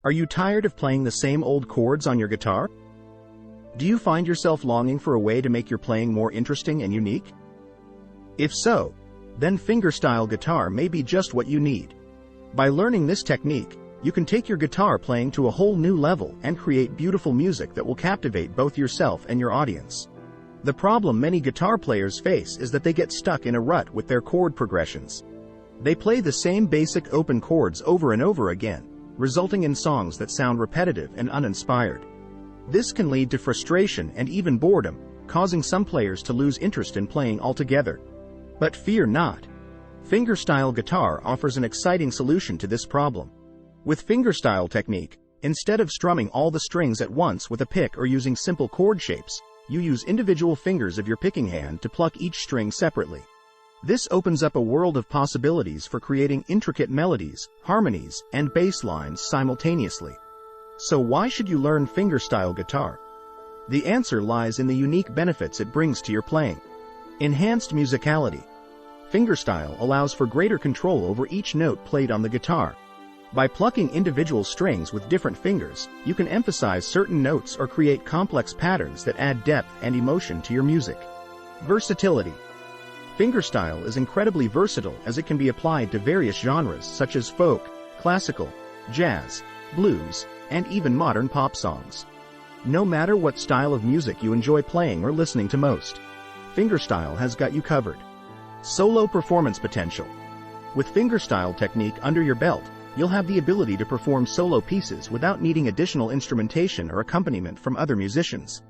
Are you tired of playing the same old chords on your guitar? Do you find yourself longing for a way to make your playing more interesting and unique? If so, then fingerstyle guitar may be just what you need. By learning this technique, you can take your guitar playing to a whole new level and create beautiful music that will captivate both yourself and your audience. The problem many guitar players face is that they get stuck in a rut with their chord progressions. They play the same basic open chords over and over again, resulting in songs that sound repetitive and uninspired. This can lead to frustration and even boredom, causing some players to lose interest in playing altogether. But fear not. Fingerstyle guitar offers an exciting solution to this problem. With fingerstyle technique, instead of strumming all the strings at once with a pick or using simple chord shapes, you use individual fingers of your picking hand to pluck each string separately. This opens up a world of possibilities for creating intricate melodies, harmonies, and bass lines simultaneously. So why should you learn fingerstyle guitar? The answer lies in the unique benefits it brings to your playing. Enhanced musicality. Fingerstyle allows for greater control over each note played on the guitar. By plucking individual strings with different fingers, you can emphasize certain notes or create complex patterns that add depth and emotion to your music. Versatility. Fingerstyle is incredibly versatile as it can be applied to various genres such as folk, classical, jazz, blues, and even modern pop songs. No matter what style of music you enjoy playing or listening to most, fingerstyle has got you covered. Solo performance potential. With fingerstyle technique under your belt, you'll have the ability to perform solo pieces without needing additional instrumentation or accompaniment from other musicians.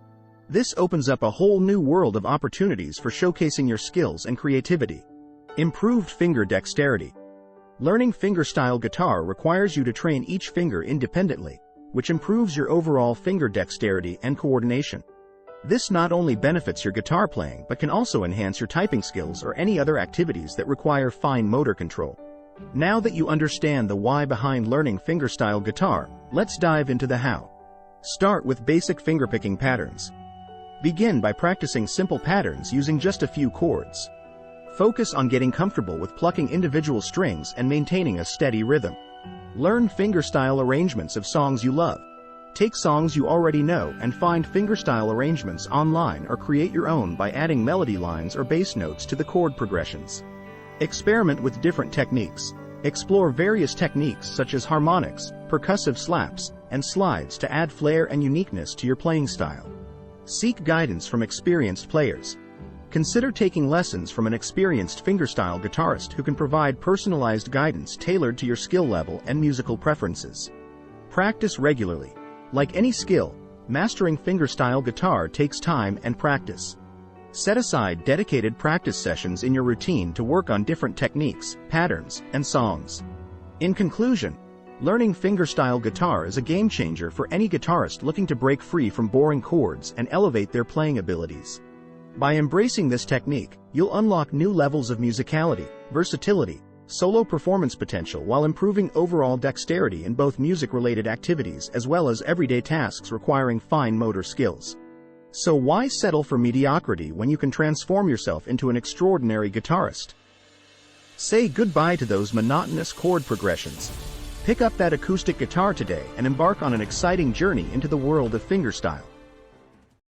This opens up a whole new world of opportunities for showcasing your skills and creativity. Improved finger dexterity. Learning fingerstyle guitar requires you to train each finger independently, which improves your overall finger dexterity and coordination. This not only benefits your guitar playing but can also enhance your typing skills or any other activities that require fine motor control. Now that you understand the why behind learning fingerstyle guitar, let's dive into the how. Start with basic fingerpicking patterns. Begin by practicing simple patterns using just a few chords. Focus on getting comfortable with plucking individual strings and maintaining a steady rhythm. Learn fingerstyle arrangements of songs you love. Take songs you already know and find fingerstyle arrangements online or create your own by adding melody lines or bass notes to the chord progressions. Experiment with different techniques. Explore various techniques such as harmonics, percussive slaps, and slides to add flair and uniqueness to your playing style. Seek guidance from experienced players. Consider taking lessons from an experienced fingerstyle guitarist who can provide personalized guidance tailored to your skill level and musical preferences. Practice regularly. Like any skill, mastering fingerstyle guitar takes time and practice. Set aside dedicated practice sessions in your routine to work on different techniques, patterns, and songs. In conclusion, learning fingerstyle guitar is a game changer for any guitarist looking to break free from boring chords and elevate their playing abilities. By embracing this technique, you'll unlock new levels of musicality, versatility, solo performance potential while improving overall dexterity in both music-related activities as well as everyday tasks requiring fine motor skills. So why settle for mediocrity when you can transform yourself into an extraordinary guitarist? Say goodbye to those monotonous chord progressions. Pick up that acoustic guitar today and embark on an exciting journey into the world of fingerstyle.